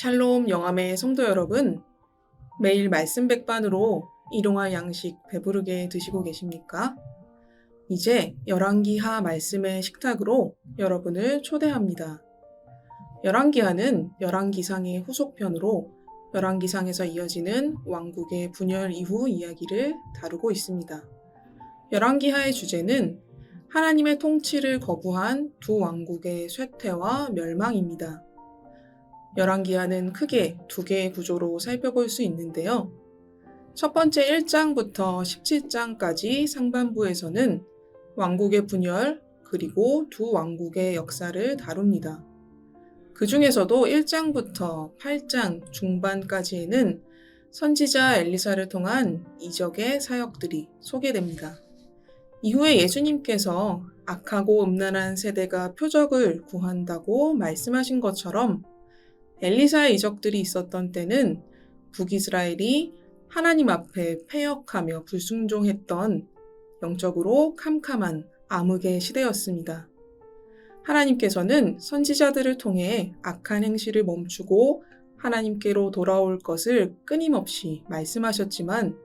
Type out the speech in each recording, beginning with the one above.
샬롬 영암의 성도 여러분, 매일 말씀 백반으로 일용할 양식 배부르게 드시고 계십니까? 이제 열왕기하 말씀의 식탁으로 여러분을 초대합니다. 열왕기하는 열왕기상의 후속편으로 열왕기상에서 이어지는 왕국의 분열 이후 이야기를 다루고 있습니다. 열왕기하의 주제는 하나님의 통치를 거부한 두 왕국의 쇠퇴와 멸망입니다. 열왕기하는 크게 두 개의 구조로 살펴볼 수 있는데요. 첫 번째 1장부터 17장까지 상반부에서는 왕국의 분열 그리고 두 왕국의 역사를 다룹니다. 그 중에서도 1장부터 8장 중반까지에는 선지자 엘리사를 통한 이적의 사역들이 소개됩니다. 이후에 예수님께서 악하고 음란한 세대가 표적을 구한다고 말씀하신 것처럼 엘리사의 이적들이 있었던 때는 북이스라엘이 하나님 앞에 패역하며 불순종했던 영적으로 캄캄한 암흑의 시대였습니다. 하나님께서는 선지자들을 통해 악한 행실을 멈추고 하나님께로 돌아올 것을 끊임없이 말씀하셨지만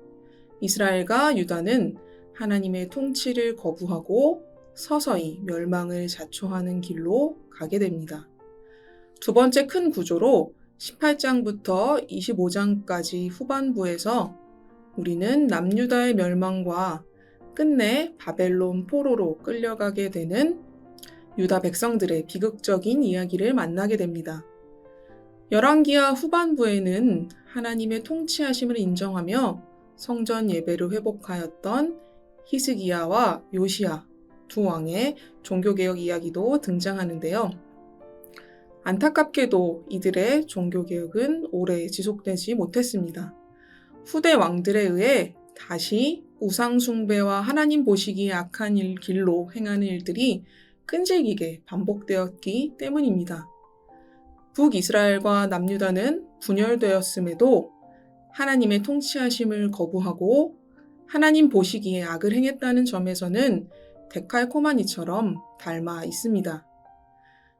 이스라엘과 유다는 하나님의 통치를 거부하고 서서히 멸망을 자초하는 길로 가게 됩니다. 두 번째 큰 구조로 18장부터 25장까지 후반부에서 우리는 남유다의 멸망과 끝내 바벨론 포로로 끌려가게 되는 유다 백성들의 비극적인 이야기를 만나게 됩니다. 열왕기하 후반부에는 하나님의 통치하심을 인정하며 성전 예배를 회복하였던 히스기야와 요시야 두 왕의 종교개혁 이야기도 등장하는데요. 안타깝게도 이들의 종교개혁은 오래 지속되지 못했습니다. 후대 왕들에 의해 다시 우상숭배와 하나님 보시기에 악한 길로 행하는 일들이 끈질기게 반복되었기 때문입니다. 북이스라엘과 남유다는 분열되었음에도 하나님의 통치하심을 거부하고 하나님 보시기에 악을 행했다는 점에서는 데칼코마니 이처럼 닮아 있습니다.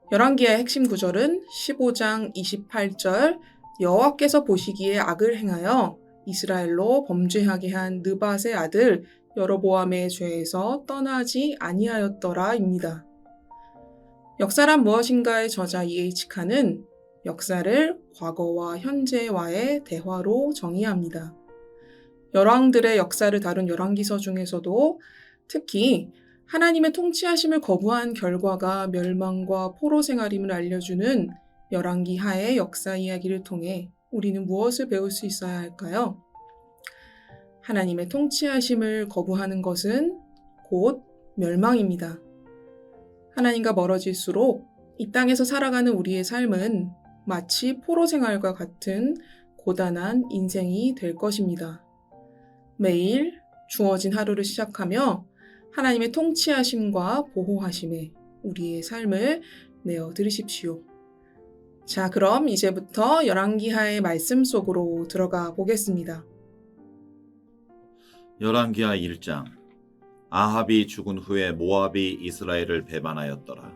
열왕기하의 핵심 구절은 15장 28절 여호와께서 보시기에 악을 행하여 이스라엘로 범죄하게 한 느밧의 아들 여로보암의 죄에서 떠나지 아니하였더라입니다. 역사란 무엇인가의 저자 E.H. 칸은 역사를 과거와 현재와의 대화로 정의합니다. 열왕들의 역사를 다룬 열왕기서 중에서도 특히 하나님의 통치하심을 거부한 결과가 멸망과 포로 생활임을 알려주는 열왕기하의 역사 이야기를 통해 우리는 무엇을 배울 수 있어야 할까요? 하나님의 통치하심을 거부하는 것은 곧 멸망입니다. 하나님과 멀어질수록 이 땅에서 살아가는 우리의 삶은 마치 포로 생활과 같은 고단한 인생이 될 것입니다. 매일 주어진 하루를 시작하며 하나님의 통치하심과 보호하심에 우리의 삶을 내어 드리십시오. 자, 그럼 이제부터 열왕기하의 말씀 속으로 들어가 보겠습니다. 열왕기하 1장. 아합이 죽은 후에 모압이 이스라엘을 배반하였더라.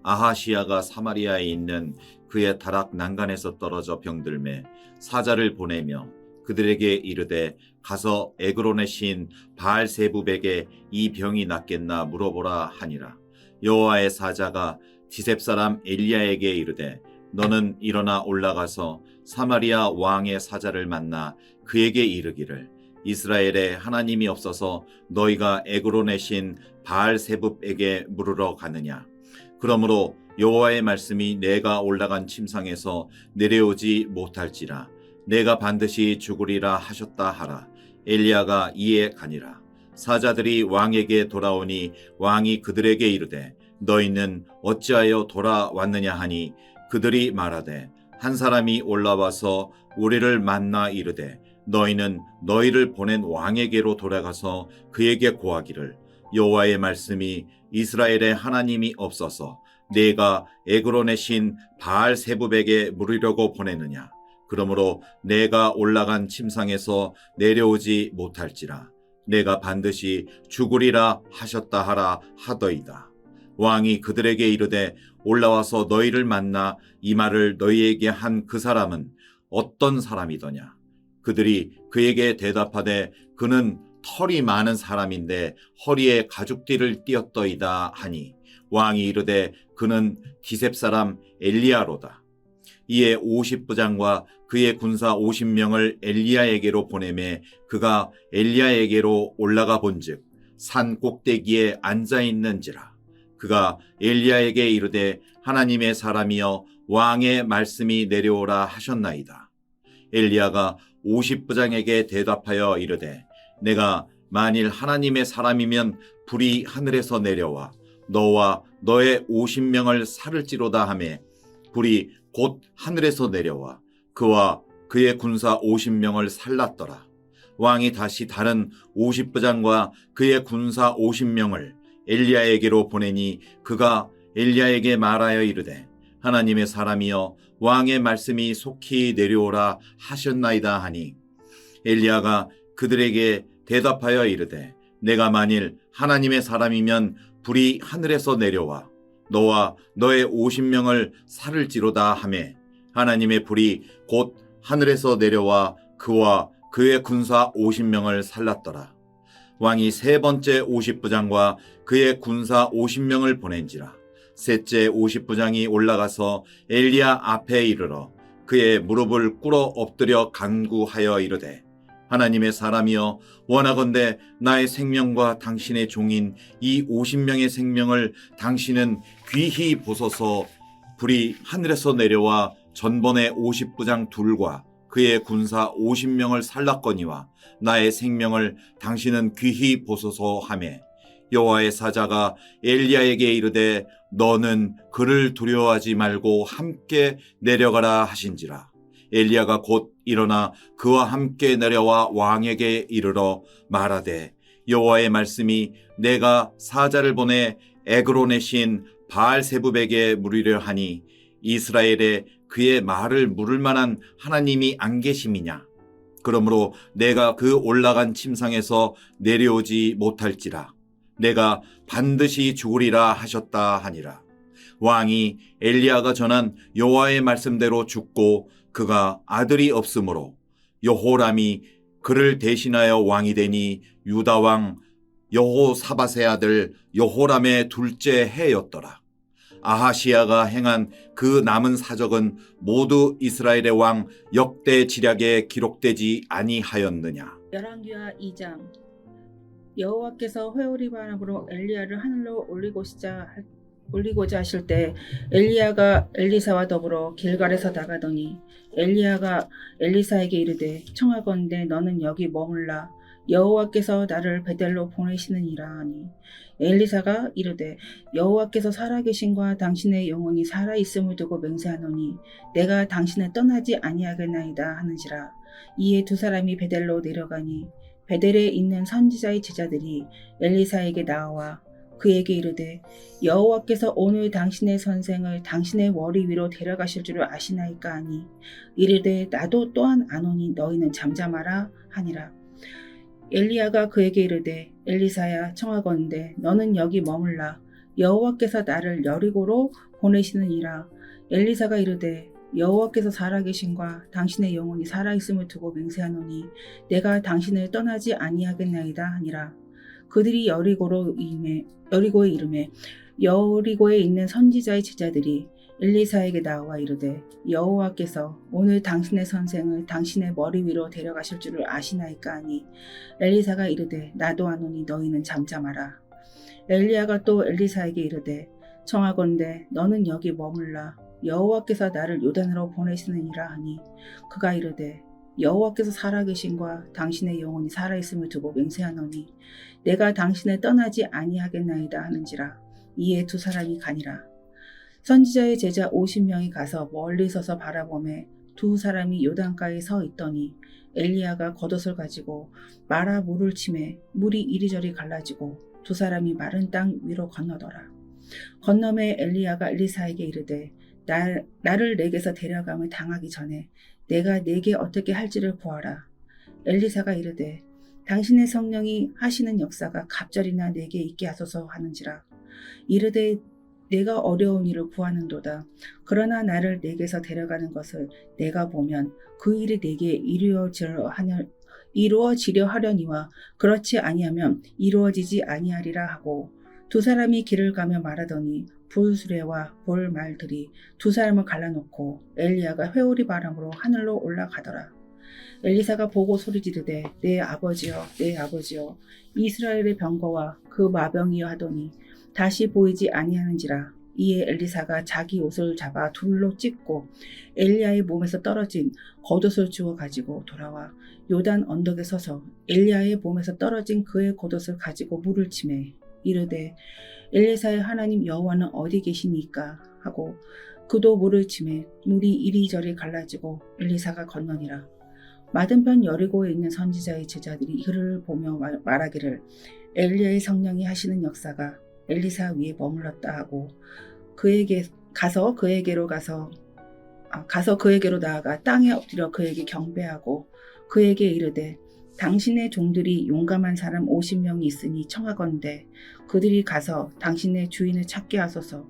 아하시야가 사마리아에 있는 그의 다락 난간에서 떨어져 병들매 사자를 보내며 그들에게 이르되 가서 에그론의 신 바알세부백에 이 병이 낫겠나 물어보라 하니라. 여호와의 사자가 디셉 사람 엘리야에게 이르되 너는 일어나 올라가서 사마리아 왕의 사자를 만나 그에게 이르기를 이스라엘에 하나님이 없어서 너희가 에그론의 신 바알세붑에게 물으러 가느냐. 그러므로 여호와의 말씀이 내가 올라간 침상에서 내려오지 못할지라 내가 반드시 죽으리라 하셨다 하라. 엘리야가 이에 가니라. 사자들이 왕에게 돌아오니 왕이 그들에게 이르되 너희는 어찌하여 돌아왔느냐 하니 그들이 말하되 한 사람이 올라와서 우리를 만나 이르되 너희는 너희를 보낸 왕에게로 돌아가서 그에게 고하기를 여호와의 말씀이 이스라엘에 하나님이 없어서 내가 에그론의 신 바알세붑에게 물으려고 보내느냐. 그러므로 내가 올라간 침상에서 내려오지 못할지라 내가 반드시 죽으리라 하셨다 하라 하더이다. 왕이 그들에게 이르되 올라와서 너희를 만나 이 말을 너희에게 한 그 사람은 어떤 사람이더냐. 그들이 그에게 대답하되 그는 털이 많은 사람인데 허리에 가죽띠를 띠었더이다 하니 왕이 이르되 그는 기셉 사람 엘리야로다. 이에 50부장과 그의 군사 50명을 엘리야에게로 보내매 그가 엘리야에게로 올라가 본즉 산 꼭대기에 앉아 있는지라. 그가 엘리야에게 이르되 하나님의 사람이여 왕의 말씀이 내려오라 하셨나이다. 엘리야가 50부장에게 대답하여 이르되 내가 만일 하나님의 사람이면 불이 하늘에서 내려와 너와 너의 50명을 살을지로다 하매 불이 곧 하늘에서 내려와 그와 그의 군사 50명을 살랐더라. 왕이 다시 다른 50부장과 그의 군사 50명을 엘리야에게로 보내니 그가 엘리야에게 말하여 이르되 하나님의 사람이여 왕의 말씀이 속히 내려오라 하셨나이다 하니 엘리야가 그들에게 대답하여 이르되 내가 만일 하나님의 사람이면 불이 하늘에서 내려와 너와 너의 50명을 살을지로다 하매 하나님의 불이 곧 하늘에서 내려와 그와 그의 군사 50명을 살랐더라. 왕이 세 번째 50부장과 그의 군사 50명을 보낸지라. 셋째 50부장이 올라가서 엘리야 앞에 이르러 그의 무릎을 꿇어 엎드려 간구하여 이르되 하나님의 사람이여 원하건대 나의 생명과 당신의 종인 이 50명의 생명을 당신은 귀히 보소서. 불이 하늘에서 내려와 전번의 50부장 둘과 그의 군사 50명을 살랐거니와 나의 생명을 당신은 귀히 보소서 하매 여호와의 사자가 엘리야에게 이르되 너는 그를 두려워하지 말고 함께 내려가라 하신지라. 엘리야가 곧 일어나 그와 함께 내려와 왕에게 이르러 말하되 여호와의 말씀이 내가 사자를 보내 에그론의 신 바알세붑에게 물으려 하니 이스라엘에 그의 말을 물을 만한 하나님이 안 계심이냐. 그러므로 내가 그 올라간 침상에서 내려오지 못할지라. 내가 반드시 죽으리라 하셨다 하니라. 왕이 엘리야가 전한 여호와의 말씀대로 죽고 그가 아들이 없으므로 여호람이 그를 대신하여 왕이 되니 유다 왕 여호사밧의 아들 여호람의 둘째 해였더라. 아하시야가 행한 그 남은 사적은 모두 이스라엘의 왕 역대 지략에 기록되지 아니하였느냐. 열왕기하 2장. 여호와께서 회오리 바람으로 엘리야를 하늘로 올리고자 하실 때 엘리야가 엘리사와 더불어 길갈에서 나가더니 엘리야가 엘리사에게 이르되 청하건대 너는 여기 머물라 여호와께서 나를 베델로 보내시느니라 하니 엘리사가 이르되 여호와께서 살아계신과 당신의 영혼이 살아있음을 두고 맹세하노니 내가 당신을 떠나지 아니하겠나이다 하는지라. 이에 두 사람이 베델로 내려가니 베델에 있는 선지자의 제자들이 엘리사에게 나와 그에게 이르되 여호와께서 오늘 당신의 선생을 당신의 머리 위로 데려가실 줄을 아시나이까 하니 이르되 나도 또한 아노니 너희는 잠잠하라 하니라. 엘리야가 그에게 이르되 엘리사야 청하건대 너는 여기 머물라 여호와께서 나를 여리고로 보내시느니라. 엘리사가 이르되 여호와께서 살아계신과 당신의 영혼이 살아있음을 두고 맹세하노니 내가 당신을 떠나지 아니하겠나이다 하니라. 그들이 여리고에 이르매 여리고에 있는 선지자의 제자들이 엘리사에게 나와 이르되 여호와께서 오늘 당신의 선생을 당신의 머리 위로 데려가실 줄을 아시나이까 하니 엘리사가 이르되 나도 아노니 너희는 잠잠하라. 엘리야가 또 엘리사에게 이르되 청하건대 너는 여기 머물라 여호와께서 나를 요단으로 보내시느니라 하니 그가 이르되 여호와께서 살아계신과 당신의 영혼이 살아있음을 두고 맹세하노니 내가 당신을 떠나지 아니하겠나이다 하는지라. 이에 두 사람이 가니라. 선지자의 제자 50명이 가서 멀리 서서 바라보매 두 사람이 요단가에 서 있더니 엘리야가 겉옷을 가지고 마라 물을 치매 물이 이리저리 갈라지고 두 사람이 마른 땅 위로 건너더라. 건너매 엘리야가 엘리사에게 이르되 나를 내게서 데려감을 당하기 전에 내가 네게 어떻게 할지를 보아라. 엘리사가 이르되 당신의 성령이 하시는 역사가 갑절이나 내게 있게 하소서 하는지라. 이르되 내가 어려운 일을 구하는도다. 그러나 나를 내게서 데려가는 것을 내가 보면 그 일이 내게 이루어지려 하려니와 그렇지 아니하면 이루어지지 아니하리라 하고 두 사람이 길을 가며 말하더니 불수레와 볼말들이 두 사람을 갈라놓고 엘리야가 회오리 바람으로 하늘로 올라가더라. 엘리사가 보고 소리지르되 내 아버지여 내 아버지여 이스라엘의 병거와 그 마병이여 하더니 다시 보이지 아니하는지라. 이에 엘리사가 자기 옷을 잡아 둘로 찢고 엘리야의 몸에서 떨어진 겉옷을 주워 가지고 돌아와 요단 언덕에 서서 엘리야의 몸에서 떨어진 그의 겉옷을 가지고 물을 치매 이르되 엘리사의 하나님 여호와는 어디 계시니까 하고 그도 물을 치매 물이 이리저리 갈라지고 엘리사가 건너니라. 맞은편 여리고에 있는 선지자의 제자들이 그를 보며 말하기를 엘리야의 성령이 하시는 역사가 엘리사 위에 머물렀다 하고 가서 그에게로 나아가 땅에 엎드려 그에게 경배하고 그에게 이르되 당신의 종들이 용감한 사람 50명이 있으니 청하건대 그들이 가서 당신의 주인을 찾게 하소서.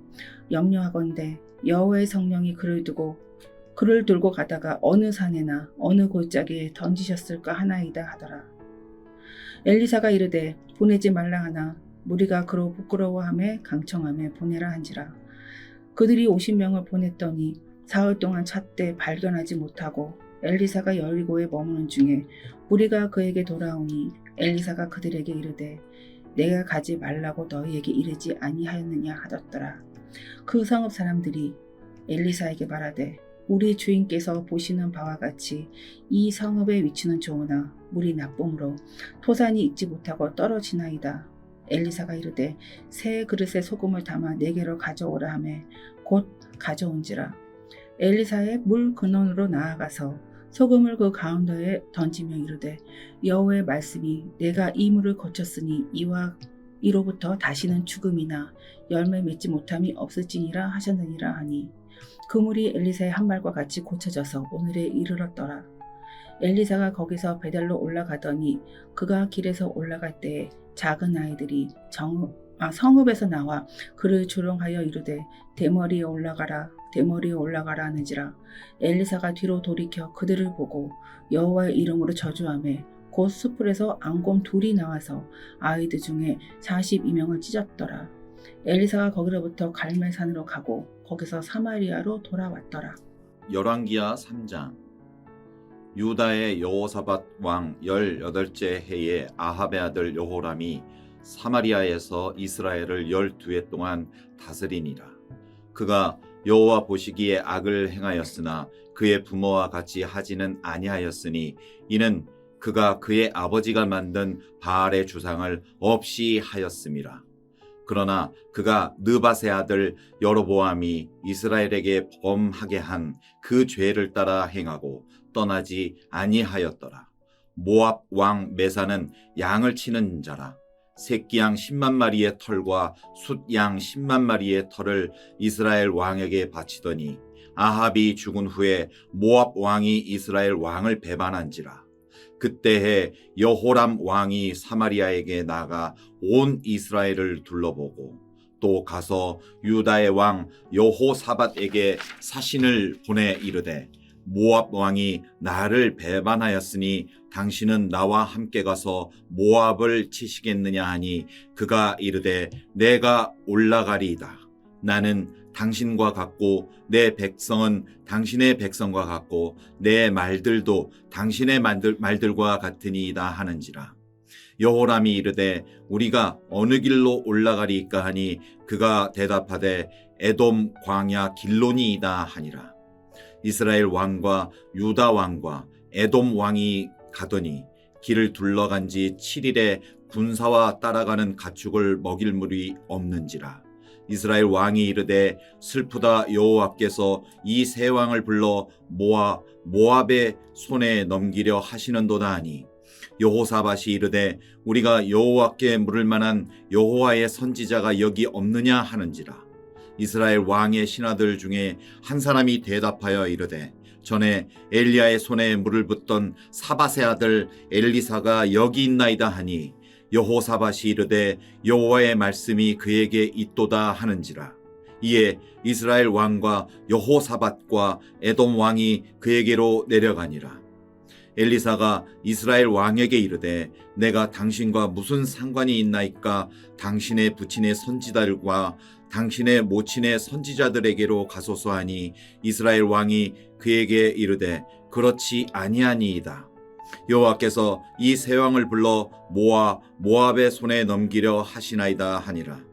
염려하건대 여호와의 성령이 그를 들고 가다가 어느 산에나 어느 골짜기에 던지셨을까 하나이다 하더라. 엘리사가 이르되 보내지 말라 하나 무리가 그로 부끄러워하며 강청하며 보내라 한지라. 그들이 50명을 보냈더니 사흘 동안 찾되 발견하지 못하고 엘리사가 여리고에 머무는 중에 무리가 그에게 돌아오니 엘리사가 그들에게 이르되 내가 가지 말라고 너희에게 이르지 아니하였느냐 하였더라. 그 성읍 사람들이 엘리사에게 말하되 우리 주인께서 보시는 바와 같이 이 성읍의 위치는 좋으나 물이 나쁨으로 토산이 익지 못하고 떨어지나이다. 엘리사가 이르되 새 그릇에 소금을 담아 내게로 가져오라 하매 곧 가져온지라. 엘리사의 물 근원으로 나아가서 소금을 그 가운데에 던지며 이르되 여호와의 말씀이 내가 이 물을 거쳤으니 이로부터 다시는 죽음이나 열매 맺지 못함이 없을지니라 하셨느니라 하니 그 물이 엘리사의 한 말과 같이 고쳐져서 오늘에 이르렀더라. 엘리사가 거기서 베델로 올라가더니 그가 길에서 올라갈 때에 작은 아이들이 성읍에서 나와 그를 조롱하여 이르되 대머리에 올라가라 하는지라. 엘리사가 뒤로 돌이켜 그들을 보고 여호와의 이름으로 저주하며 곧 숯불에서 앙곰 둘이 나와서 아이들 중에 42명을 찢었더라. 엘리사가 거기로부터 갈멜산으로 가고 거기서 사마리아로 돌아왔더라. 열왕기하 3장. 유다의 여호사밧 왕 18째 해에 아합의 아들 여호람이 사마리아에서 이스라엘을 12해 동안 다스리니라. 그가 여호와 보시기에 악을 행하였으나 그의 부모와 같이 하지는 아니하였으니 이는 그가 그의 아버지가 만든 바알의 주상을 없이 하였음이라. 그러나 그가 느밧의 아들 여로보암이 이스라엘에게 범하게 한 그 죄를 따라 행하고 떠나지 아니하였더라. 모압 왕 메사는 양을 치는 자라. 새끼양 10만 마리의 털과 숫양 10만 마리의 털을 이스라엘 왕에게 바치더니 아합이 죽은 후에 모압 왕이 이스라엘 왕을 배반한지라. 그때에 여호람 왕이 사마리아에게 나가 온 이스라엘을 둘러보고 또 가서 유다의 왕 여호사밧에게 사신을 보내 이르되 모압 왕이 나를 배반하였으니 당신은 나와 함께 가서 모압을 치시겠느냐 하니 그가 이르되 내가 올라가리이다. 나는 당신과 같고 내 백성은 당신의 백성과 같고 내 말들도 당신의 말들과 같으니이다 하는지라. 여호람이 이르되 우리가 어느 길로 올라가리이까 하니 그가 대답하되 에돔 광야 길로니이다 하니라. 이스라엘 왕과 유다 왕과 에돔 왕이 가더니 길을 둘러간 지 7일에 군사와 따라가는 가축을 먹일 물이 없는지라. 이스라엘 왕이 이르되 슬프다. 여호와께서 이 세 왕을 불러 모압의 손에 넘기려 하시는도다 하니 여호사밧이 이르되 우리가 여호와께 물을 만한 여호와의 선지자가 여기 없느냐 하는지라. 이스라엘 왕의 신하들 중에 한 사람이 대답하여 이르되 전에 엘리야의 손에 물을 붓던 사밧의 아들 엘리사가 여기 있나이다 하니 여호사밧이 이르되 여호와의 말씀이 그에게 있도다 하는지라. 이에 이스라엘 왕과 여호사밧과 에돔 왕이 그에게로 내려가니라. 엘리사가 이스라엘 왕에게 이르되 내가 당신과 무슨 상관이 있나이까? 당신의 부친의 선지자들과 당신의 모친의 선지자들에게로 가소서 하니 이스라엘 왕이 그에게 이르되 그렇지 아니하니이다. 여호와께서 이 세 왕을 불러 모압의 손에 넘기려 하시나이다 하니라.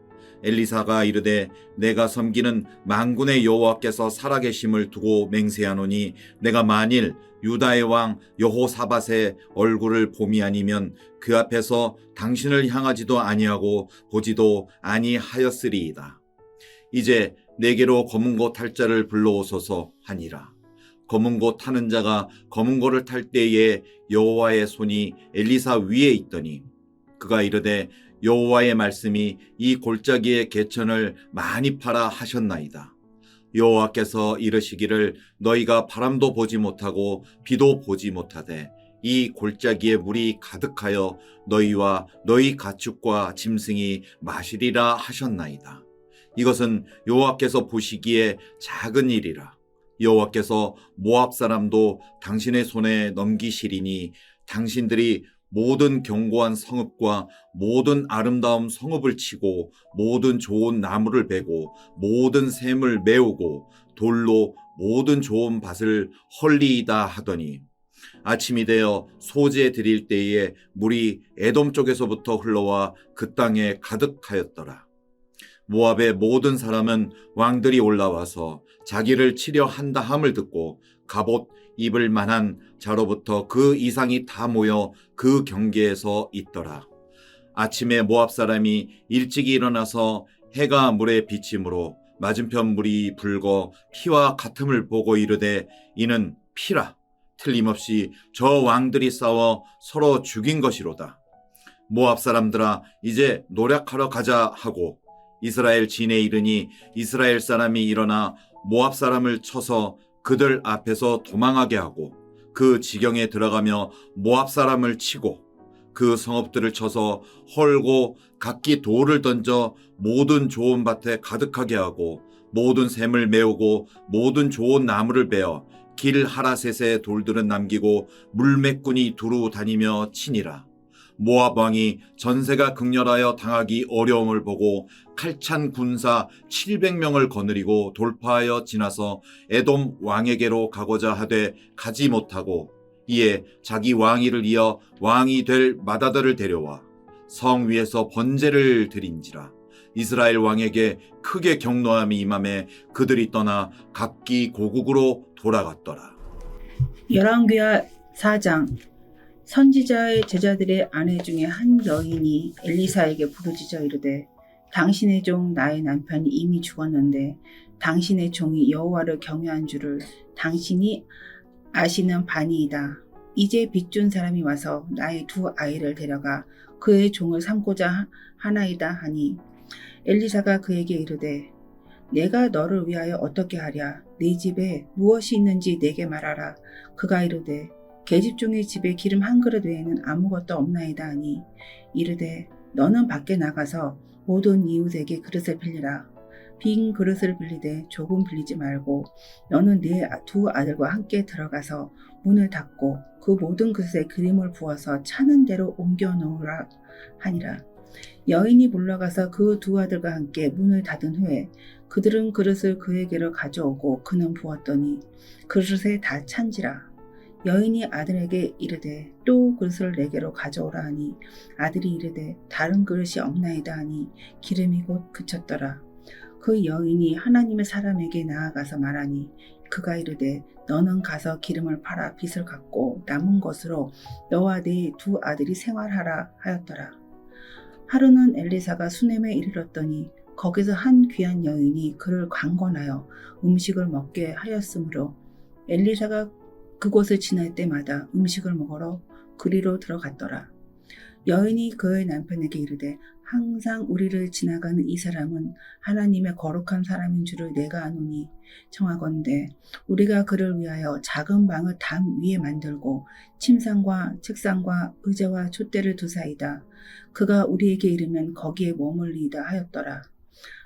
엘리사가 이르되 내가 섬기는 만군의 여호와께서 살아계심을 두고 맹세하노니 내가 만일 유다의 왕 여호사밧의 얼굴을 봄이 아니면 그 앞에서 당신을 향하지도 아니하고 보지도 아니하였으리이다. 이제 내게로 검은 고 탈 자를 불러오소서 하니라. 검은 고 타는 자가 검은 고를 탈 때에 여호와의 손이 엘리사 위에 있더니 그가 이르되 여호와의 말씀이 이 골짜기의 개천을 많이 팔아 하셨나이다. 여호와께서 이르시기를 너희가 바람도 보지 못하고 비도 보지 못하되 이 골짜기에 물이 가득하여 너희와 너희 가축과 짐승이 마시리라 하셨나이다. 이것은 여호와께서 보시기에 작은 일이라. 여호와께서 모압 사람도 당신의 손에 넘기시리니 당신들이 모든 견고한 성읍과 모든 아름다운 성읍을 치고 모든 좋은 나무를 베고 모든 샘을 메우고 돌로 모든 좋은 밭을 헐리이다 하더니 아침이 되어 소재 드릴 때에 물이 에돔 쪽에서부터 흘러와 그 땅에 가득하였더라. 모압의 모든 사람은 왕들이 올라와서 자기를 치려 한다 함을 듣고 갑옷 입을 만한 자로부터 그 이상이 다 모여 그 경계에서 있더라. 아침에 모압 사람이 일찍이 일어나서 해가 물에 비침으로 맞은편 물이 붉어 피와 같음을 보고 이르되 이는 피라. 틀림없이 저 왕들이 싸워 서로 죽인 것이로다. 모압 사람들아 이제 노력하러 가자 하고 이스라엘 진에 이르니 이스라엘 사람이 일어나 모압 사람을 쳐서 그들 앞에서 도망하게 하고 그 지경에 들어가며 모압 사람을 치고 그 성읍들을 쳐서 헐고 각기 돌을 던져 모든 좋은 밭에 가득하게 하고 모든 샘을 메우고 모든 좋은 나무를 베어 길 하라셋의 돌들은 남기고 물매꾼이 두루 다니며 치니라. 모압 왕이 전세가 극렬하여 당하기 어려움을 보고 칼찬 군사 700명을 거느리고 돌파하여 지나서 에돔 왕에게로 가고자 하되 가지 못하고 이에 자기 왕위를 이어 왕이 될 맏아들을 데려와 성 위에서 번제를 드린지라. 이스라엘 왕에게 크게 경노함이 임함에 그들이 떠나 각기 고국으로 돌아갔더라. 열왕기하 4장. 선지자의 제자들의 아내 중에 한 여인이 엘리사에게 부르짖어 이르되 당신의 종 나의 남편이 이미 죽었는데 당신의 종이 여호와를 경외한 줄을 당신이 아시는 바니이다. 이제 빚준 사람이 와서 나의 두 아이를 데려가 그의 종을 삼고자 하나이다 하니 엘리사가 그에게 이르되 내가 너를 위하여 어떻게 하랴? 네 집에 무엇이 있는지 내게 말하라. 그가 이르되 계집종의 집에 기름 한 그릇 외에는 아무것도 없나이다 하니 이르되 너는 밖에 나가서 모든 이웃에게 그릇을 빌리라. 빈 그릇을 빌리되 조금 빌리지 말고 너는 네 두 아들과 함께 들어가서 문을 닫고 그 모든 그릇에 기름을 부어서 차는 대로 옮겨 놓으라 하니라. 여인이 물러가서 그 두 아들과 함께 문을 닫은 후에 그들은 그릇을 그에게로 가져오고 그는 부었더니 그릇에 다 찬지라. 여인이 아들에게 이르되 또 그릇을 내게로 가져오라 하니 아들이 이르되 다른 그릇이 없나이다 하니 기름이 곧 그쳤더라. 그 여인이 하나님의 사람에게 나아가서 말하니 그가 이르되 너는 가서 기름을 팔아 빚을 갚고 남은 것으로 너와 네 두 아들이 생활하라 하였더라. 하루는 엘리사가 수넴에 이르렀더니 거기서 한 귀한 여인이 그를 강권하여 음식을 먹게 하였으므로 엘리사가 그곳을 지날 때마다 음식을 먹으러 그리로 들어갔더라. 여인이 그의 남편에게 이르되 항상 우리를 지나가는 이 사람은 하나님의 거룩한 사람인 줄을 내가 아노니 청하건대 우리가 그를 위하여 작은 방을 담 위에 만들고 침상과 책상과 의자와 촛대를 두사이다. 그가 우리에게 이르면 거기에 머물리이다 하였더라.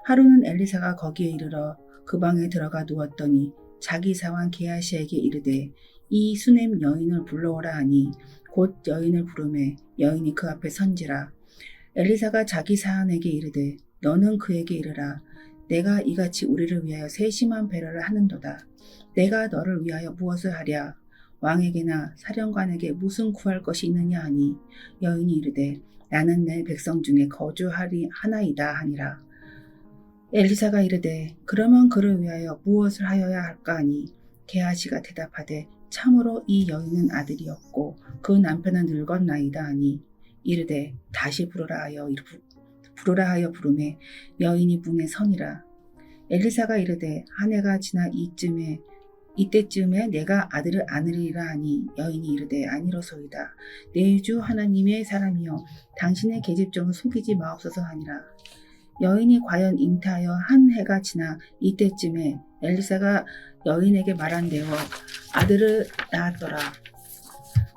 하루는 엘리사가 거기에 이르러 그 방에 들어가 누웠더니 자기 사환 게하시에게 이르되 이 수넴 여인을 불러오라 하니 곧 여인을 부르매 여인이 그 앞에 선지라. 엘리사가 자기 사환에게 이르되 너는 그에게 이르라. 내가 이같이 우리를 위하여 세심한 배려를 하는도다. 내가 너를 위하여 무엇을 하랴? 왕에게나 사령관에게 무슨 구할 것이 있느냐 하니 여인이 이르되 나는 내 백성 중에 거주하리 하나이다 하니라. 엘리사가 이르되 그러면 그를 위하여 무엇을 하여야 할까 하니 게하시가 대답하되 참으로 이 여인은 아들이 없고 그 남편은 늙었나이다 하니 이르되 다시 부르라 하여 부르매 여인이 문에 서니라. 엘리사가 이르되 한 해가 지나 이때쯤에 내가 아들을 안으리라 하니 여인이 이르되 아니로소이다. 내 주 하나님의 사람이여 당신의 계집종을 속이지 마옵소서 하니라. 여인이 과연 잉태하여 한 해가 지나 이때쯤에 엘리사가 여인에게 말한대어 아들을 낳았더라.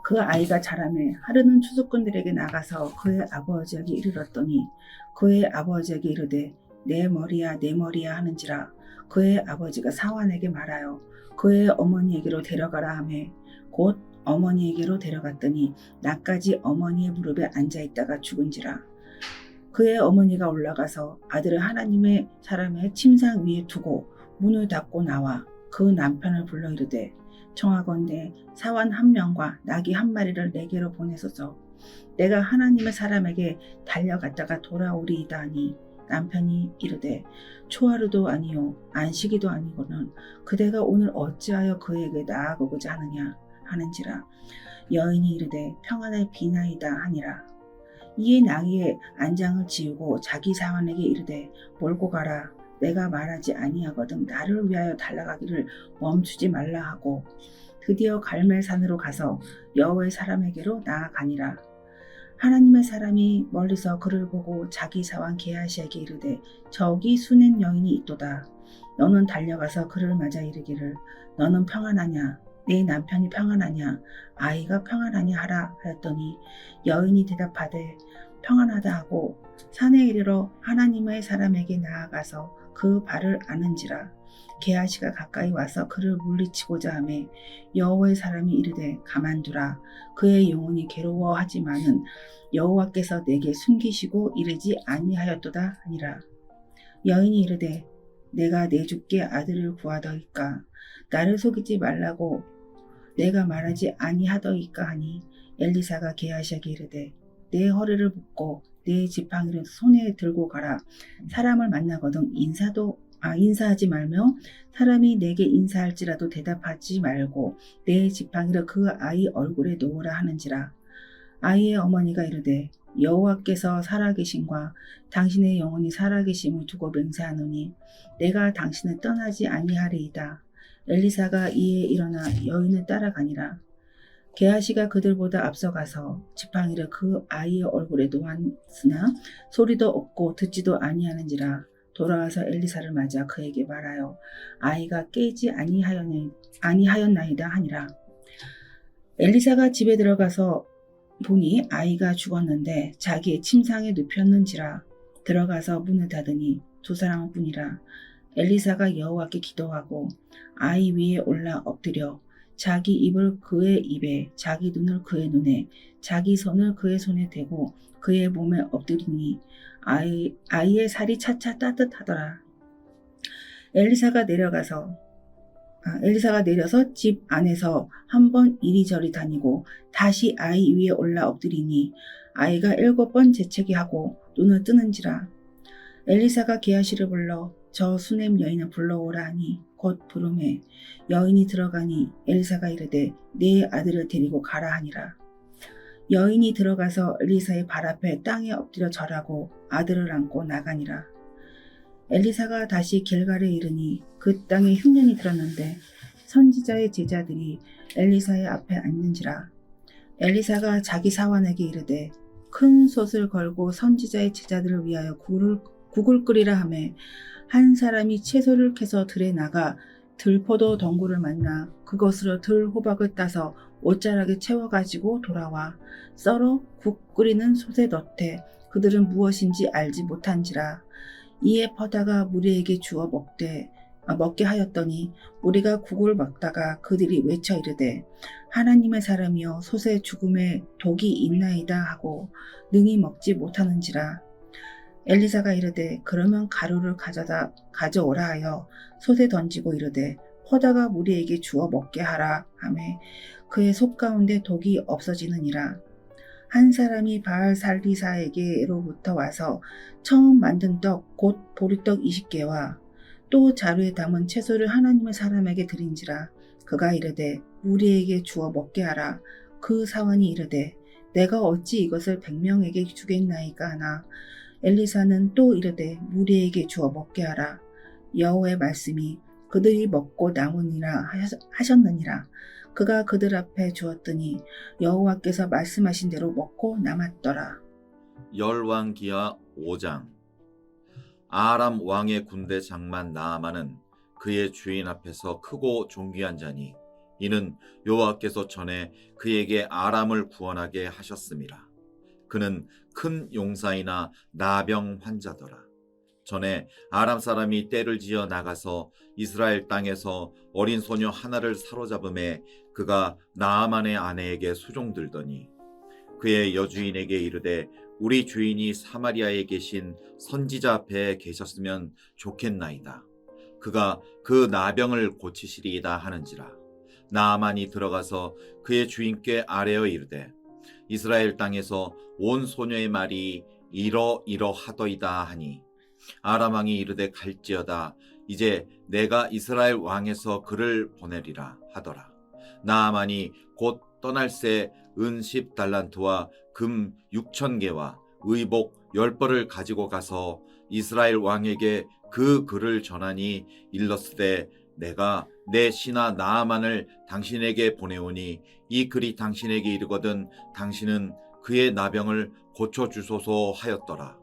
그 아이가 자라매 하루는 추수꾼들에게 나가서 그의 아버지에게 이르렀더니 그의 아버지에게 이르되 내 머리야 내 머리야 하는지라. 그의 아버지가 사환에게 말하여 그의 어머니에게로 데려가라 하매 곧 어머니에게로 데려갔더니 나까지 어머니의 무릎에 앉아있다가 죽은지라. 그의 어머니가 올라가서 아들을 하나님의 사람의 침상 위에 두고 문을 닫고 나와 그 남편을 불러 이르되 청하건대 사환 한 명과 나귀 한 마리를 내게로 보내소서. 내가 하나님의 사람에게 달려갔다가 돌아오리이다 하니 남편이 이르되 초하루도 아니요 안식이도 아니고는 그대가 오늘 어찌하여 그에게 나아가고자 하느냐 하는지라. 여인이 이르되 평안을 비나이다 하니라. 이에 나귀의 안장을 지우고 자기 사환에게 이르되 몰고 가라. 내가 말하지 아니하거든 나를 위하여 달려가기를 멈추지 말라 하고 드디어 갈멜산으로 가서 여호와의 사람에게로 나아가니라. 하나님의 사람이 멀리서 그를 보고 자기 사환 게하시에게 이르되 저기 수넴 여인이 있도다. 너는 달려가서 그를 맞아 이르기를 너는 평안하냐? 내 남편이 평안하냐? 아이가 평안하냐 하라 하였더니 여인이 대답하되 평안하다 하고 산에 이르러 하나님의 사람에게 나아가서 그 발을 아는지라. 게하시가 가까이 와서 그를 물리치고자 하매 여호와의 사람이 이르되 가만두라. 그의 영혼이 괴로워하지만은 여호와께서 내게 숨기시고 이르지 아니하였도다 하니라. 여인이 이르되 내가 내 주께 아들을 구하더이까 나를 속이지 말라고 내가 말하지 아니하더이까 하니 엘리사가 게하시에게 이르되 내 허리를 묶고 내 지팡이를 손에 들고 가라. 사람을 만나거든 인사하지 말며 사람이 내게 인사할지라도 대답하지 말고 내 지팡이를 그 아이 얼굴에 놓으라 하는지라. 아이의 어머니가 이르되 여호와께서 살아계심과 당신의 영혼이 살아계심을 두고 맹세하노니 내가 당신을 떠나지 아니하리이다. 엘리사가 이에 일어나 여인을 따라가니라. 게하시가 그들보다 앞서가서 지팡이를 그 아이의 얼굴에 놓았으나 소리도 없고 듣지도 아니하는지라. 돌아와서 엘리사를 맞아 그에게 말하여 아이가 깨지 아니하였나이다 하니라. 엘리사가 집에 들어가서 보니 아이가 죽었는데 자기의 침상에 눕혔는지라. 들어가서 문을 닫으니 두 사람뿐이라. 엘리사가 여호와께 기도하고 아이 위에 올라 엎드려 자기 입을 그의 입에 자기 눈을 그의 눈에 자기 손을 그의 손에 대고 그의 몸에 엎드리니 아이의 살이 차차 따뜻하더라. 엘리사가 내려서 집 안에서 한 번 이리저리 다니고 다시 아이 위에 올라 엎드리니 아이가 7번 재채기 하고 눈을 뜨는지라. 엘리사가 게하시를 불러 저 수넴 여인을 불러오라 하니 곧 부르매 여인이 들어가니 엘리사가 이르되 내 아들을 데리고 가라 하니라. 여인이 들어가서 엘리사의 발 앞에 땅에 엎드려 절하고 아들을 안고 나가니라. 엘리사가 다시 길갈에 이르니 그 땅에 흉년이 들었는데 선지자의 제자들이 엘리사의 앞에 앉는지라. 엘리사가 자기 사환에게 이르되 큰 솥을 걸고 선지자의 제자들을 위하여 국을 끓이라 하매 한 사람이 채소를 캐서 들에 나가 들포도 덩굴을 만나 그것으로 들 호박을 따서 옷자락에 채워가지고 돌아와 썰어 국 끓이는 솥에 넣되 그들은 무엇인지 알지 못한지라. 이에 퍼다가 무리에게 주어 먹게 하였더니 무리가 국을 먹다가 그들이 외쳐 이르되 하나님의 사람이여 솥에 죽음에 독이 있나이다 하고 능히 먹지 못하는지라. 엘리사가 이르되 그러면 가루를 가져오라 하여 솥에 던지고 이르되 퍼다가 무리에게 주어 먹게 하라 하매 그의 솥 가운데 독이 없어지느니라. 한 사람이 바알살리사에게로부터 와서 처음 만든 떡 곧 보리떡 20개와 또 자루에 담은 채소를 하나님의 사람에게 드린지라. 그가 이르되 우리에게 주어 먹게 하라. 그 사원이 이르되 내가 어찌 이것을 100명에게 주겠나이까 하나. 엘리사는 또 이르되 무리에게 주어 먹게 하라. 여호와의 말씀이 그들이 먹고 남으니라 하셨느니라. 그가 그들 앞에 주었더니 여호와께서 말씀하신 대로 먹고 남았더라. 열왕기하 5장. 아람 왕의 군대 장만 나아만은 그의 주인 앞에서 크고 존귀한 자니 이는 여호와께서 전에 그에게 아람을 구원하게 하셨음이라. 그는 큰 용사이나 나병 환자더라. 전에 아람 사람이 떼를 지어 나가서 이스라엘 땅에서 어린 소녀 하나를 사로잡음에 그가 나아만의 아내에게 수종들더니 그의 여주인에게 이르되 우리 주인이 사마리아에 계신 선지자 앞에 계셨으면 좋겠나이다. 그가 그 나병을 고치시리이다 하는지라. 나아만이 들어가서 그의 주인께 아뢰어 이르되 이스라엘 땅에서 온 소녀의 말이 이러하더이다 하니 아람 왕이 이르되 갈지어다. 이제 내가 이스라엘 왕에서 그를 보내리라 하더라. 나아만이 곧 떠날새 은 10달란트와 금 6,000개와 의복 10벌을 가지고 가서 이스라엘 왕에게 그 글을 전하니 일렀으되 내가 내 신하 나아만을 당신에게 보내오니 이 글이 당신에게 이르거든 당신은 그의 나병을 고쳐주소서 하였더라.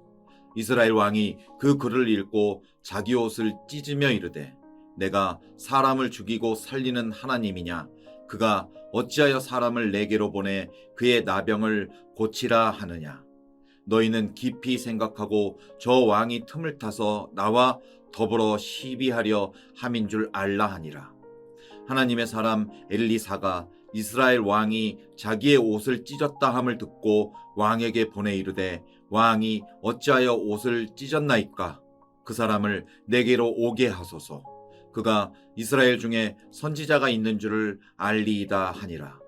이스라엘 왕이 그 글을 읽고 자기 옷을 찢으며 이르되 내가 사람을 죽이고 살리는 하나님이냐. 그가 어찌하여 사람을 내게로 보내 그의 나병을 고치라 하느냐. 너희는 깊이 생각하고 저 왕이 틈을 타서 나와 더불어 시비하려 함인 줄 알라 하니라. 하나님의 사람 엘리사가 이스라엘 왕이 자기의 옷을 찢었다 함을 듣고 왕에게 보내 이르되 왕이 어찌하여 옷을 찢었나이까. 그 사람을 내게로 오게 하소서. 그가 이스라엘 중에 선지자가 있는 줄을 알리이다 하니라.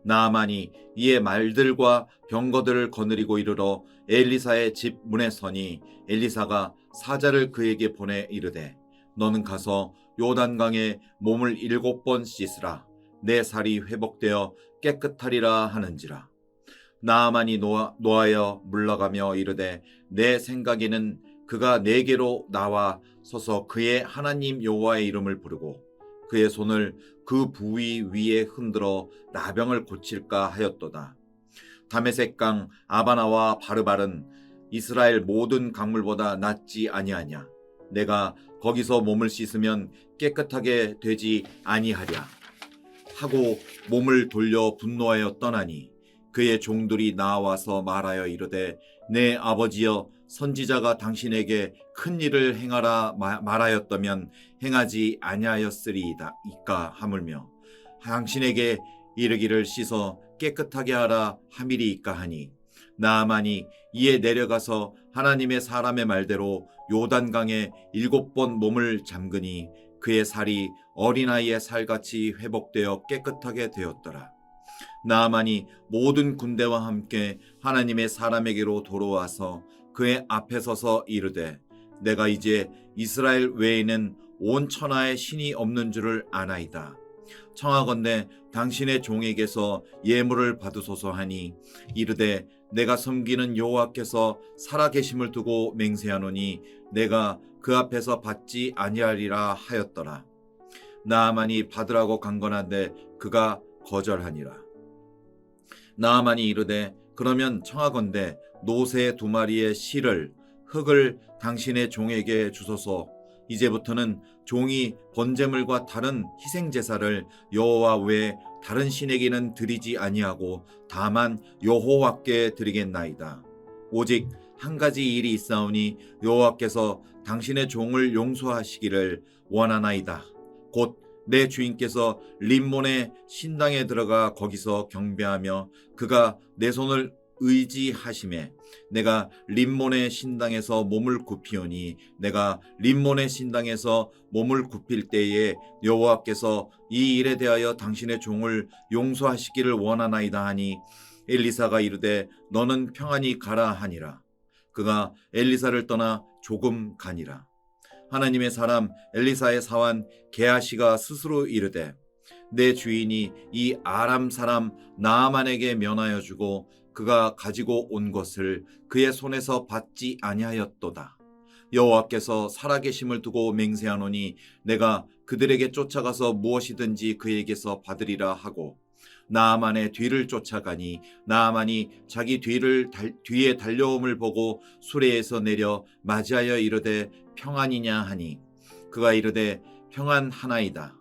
나아만이 이에 말들과 병거들을 거느리고 이르러 엘리사의 집 문에 서니 엘리사가 사자를 그에게 보내 이르되 너는 가서 요단강에 몸을 7번 씻으라. 내 살이 회복되어 깨끗하리라 하는지라. 나아만이 노하여 물러가며 이르되 내 생각에는 그가 내게로 나와 서서 그의 하나님 여호와의 이름을 부르고 그의 손을 그 부위 위에 흔들어 나병을 고칠까 하였도다. 다메섹강 아바나와 바르발은 이스라엘 모든 강물보다 낫지 아니하냐. 내가 거기서 몸을 씻으면 깨끗하게 되지 아니하랴 하고 몸을 돌려 분노하여 떠나니 그의 종들이 나와서 말하여 이르되 내 아버지여 선지자가 당신에게 큰 일을 행하라 말하였다면 행하지 아니하였으리이다 이까 하물며 당신에게 이르기를 씻어 깨끗하게 하라 함이리이까 하니 나아만이 이에 내려가서 하나님의 사람의 말대로 요단강에 7번 몸을 잠그니 그의 살이 어린아이의 살같이 회복되어 깨끗하게 되었더라. 나아만이 모든 군대와 함께 하나님의 사람에게로 돌아와서 그의 앞에 서서 이르되 내가 이제 이스라엘 외에는 온 천하에 신이 없는 줄을 아나이다. 청하건대 당신의 종에게서 예물을 받으소서 하니 이르되 내가 섬기는 여호와께서 살아계심을 두고 맹세하노니 내가 그 앞에서 받지 아니하리라 하였더라. 나아만이 받으라고 강건한데 그가 거절하니라. 나아만이 이르되 그러면 청하건대 노새 2마리의 실을 흙을 당신의 종에게 주소서. 이제부터는 종이 번제물과 다른 희생제사를 여호와 외에 다른 신에게는 드리지 아니하고 다만 여호와께 드리겠나이다. 오직 한 가지 일이 있사오니 여호와께서 당신의 종을 용서하시기를 원하나이다. 곧 내 주인께서 림몬의 신당에 들어가 거기서 경배하며 그가 내 손을 의지하심에 내가 림몬의 신당에서 몸을 굽히오니 내가 림몬의 신당에서 몸을 굽힐 때에 여호와께서 이 일에 대하여 당신의 종을 용서하시기를 원하나이다 하니 엘리사가 이르되 너는 평안히 가라 하니라. 그가 엘리사를 떠나 조금 가니라. 하나님의 사람 엘리사의 사환 게하시가 스스로 이르되 내 주인이 이 아람 사람 나아만에게 면하여 주고 그가 가지고 온 것을 그의 손에서 받지 아니하였도다. 여호와께서 살아계심을 두고 맹세하노니 내가 그들에게 쫓아가서 무엇이든지 그에게서 받으리라 하고 나아만의 뒤를 쫓아가니 나아만이 자기 뒤에 달려옴을 보고 수레에서 내려 맞이하여 이르되 평안이냐 하니 그가 이르되 평안하나이다.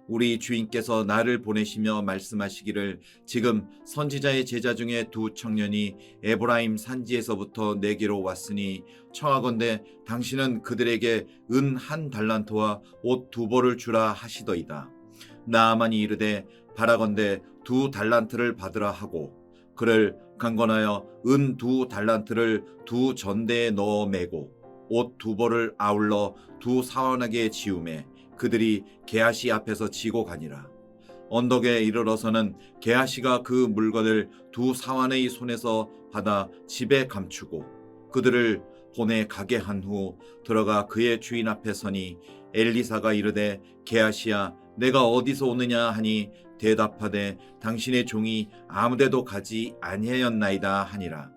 우리 주인께서 나를 보내시며 말씀하시기를 지금 선지자의 제자 중에 두 청년이 에브라임 산지에서부터 내게로 왔으니 청하건대 당신은 그들에게 은 1달란트와 옷 2벌을 주라 하시더이다. 나아만이 이르되 바라건대 2달란트를 받으라 하고 그를 강권하여 은 2달란트를 2전대에 넣어 매고 옷 2벌을 아울러 2사원에게 지우매 그들이 게하시 앞에서 지고 가니라. 언덕에 이르러서는 게하시가 그 물건을 2사원의 손에서 받아 집에 감추고 그들을 보내 가게 한 후 들어가 그의 주인 앞에 서니 엘리사가 이르되 게하시야 내가 어디서 오느냐 하니 대답하되 당신의 종이 아무데도 가지 아니하였나이다 하니라.